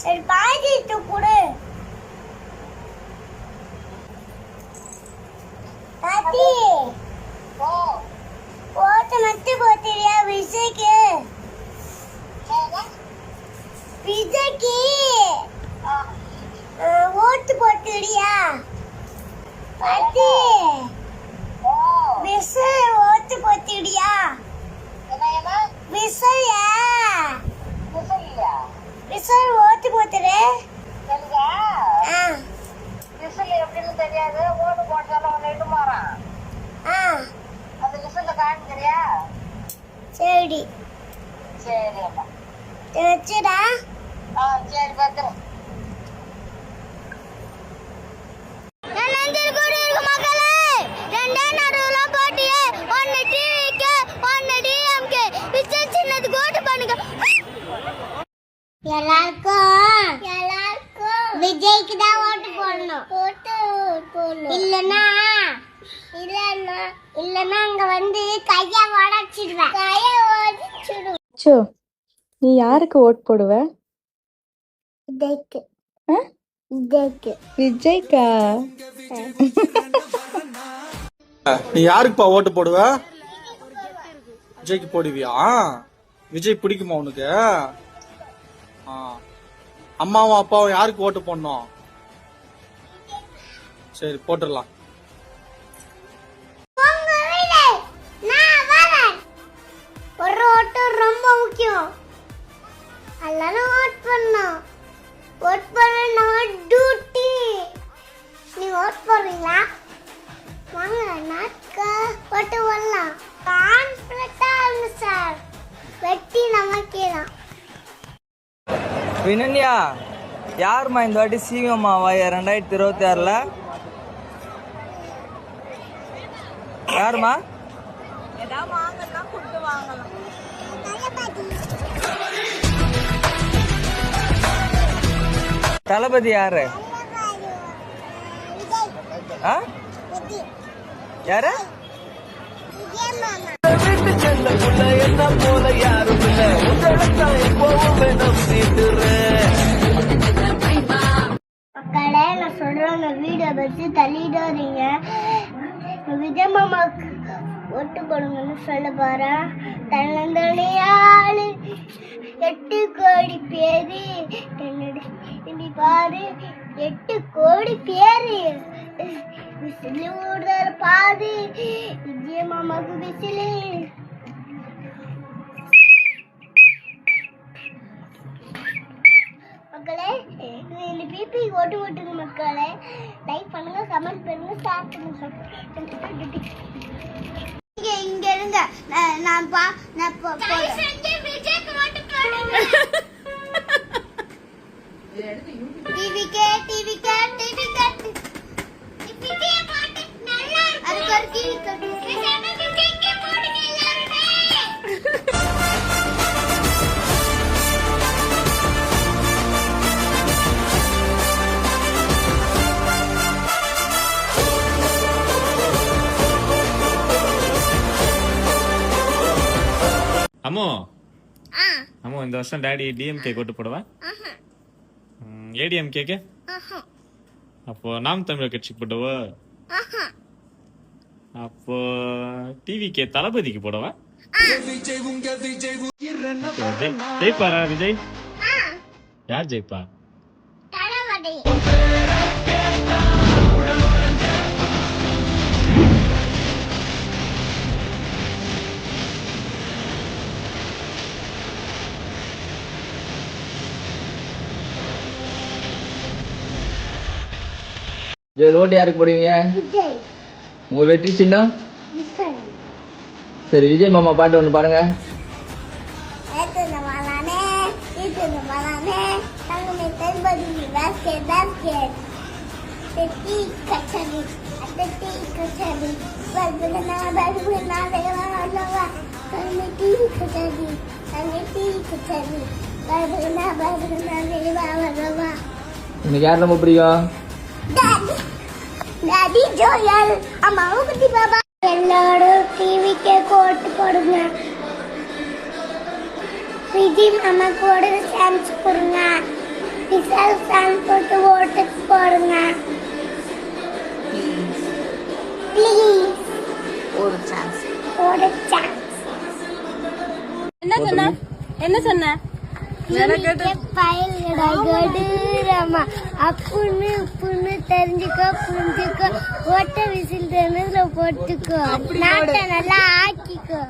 சரி பாதிட்டு கொடு. பாட்டி ஓட்டு மட்டும் போட்டியா விஜய்க்கு? விஜய்க்கு ஓட்டு போட்டியா? பாட்டி விஜய் ஓட்டு போட்டியா? விஜய் விஜய் ஓட்டு போட்டுரு. விசில் எப்படின்னு தெரியாது. ஓட்டு போட்டாலும் ஒன்னு இட்டு போறான். அந்த விசில காண்கிறியா? சரி சரி அம்மா வச்சுடா. சரி பத்திரம். எல்லாருக்கும் விஜய்க்கு தான் ஓட்டு போடணும். இல்லன்னா அங்க வந்து கைய உடைச்சிடுவேன். நீ யாருக்கு ஓட் போடுவ? விஜய்க்கு. விஜய்க்கா? நீ யாருக்குப்பா ஓட்டு போடுவ? விஜய்க்கு போடுவியா? விஜய் பிடிக்குமா உனக்கு? அம்மாவும் அப்பாவும் யாருக்கு ஓட்டு போடணும்? சரி போட்டுடலாம். ஒரு ஓட்டு ரொம்ப முக்கியம். அதெல்லாம் ஓட் பண்ணணும். ஓட் பண்ண டியூட்டி. நீ ஓட் போடுறீங்களா? வாங்க நாட்க ஓட்டு வரலாம். கான்ஃபிடண்டா இருங்க சார். வெட்டி நமக்கே தான். வினன்யா, யாருமா இந்த வாட்டி சிஎம்மாவா 2026ல? யாருமா? தளபதி யாரு? யாரு? மக்களே, நான் சொல்றேன், வீடியோ வச்சு தள்ளிடாதீங்க. விஜய் மாமாக்கு ஓட்டு போடுங்கன்னு சொல்ல போறேன். தன்னந்தனியாளு 8 கோடி பேரு பாரு. 8 கோடி பேரு விசிலி ஊடுற பாரு. விஜய் மாமாக்கு விசிலி. மக்களே, இந்த பிபி ஓட்டு ஓட்டுங்க மக்களே. லைக் பண்ணுங்க, கமெண்ட் பண்ணுங்க, ஷேர் பண்ணுங்க. இங்க இருங்க. நான் டிவிக்கே பாட்டு நல்லா இருக்கு. அதுக்கு ஒரு டிவி போடுங்க எல்லாரும். அம்மோ இந்த வருஷம் டாடி டிஎம்கே ஓட்டு போடுவேன். ஏடிஎம்கேக்கு? அப்போ நாம் தமிழர் கட்சி போடுவா? அப்போ டிவிக்கே தளபதிக்கு போடுவேன். ஜெயிப்பாரா விஜய்? யார் ஜெயிப்பா? ஓட்டு யாருக்கு போடுவீங்க? உங்க வெற்றி சின்னம்? சரி, விஜய் மாமா பாட்டு ஒண்ணு பாருங்க. எனக்கு யார் ரொம்ப பிடிக்கும்? Daddy Joel. அம்மாவும் குட்டி பாபா. எல்லாரும் டிவிக்கே ஓட்டு போடுங்க. விஜய் மாமாக்கு ஒரு சான்ஸ் கொடுங்க. விசால் ஃபேன் போட்டு ஓட்டு போடுங்க ப்ளீஸ் ஒரு சான்ஸ். ஒரு சான்ஸ். என்ன சொன்ன பயல்கடா கொடூரமா அப்புன்னு உப்புன்னு தெரிஞ்சுக்கோ புரிஞ்சுக்கோ ஓட்ட விசில் போட்டுக்கோ நாட்டை நல்லா ஆக்கிக்கோ.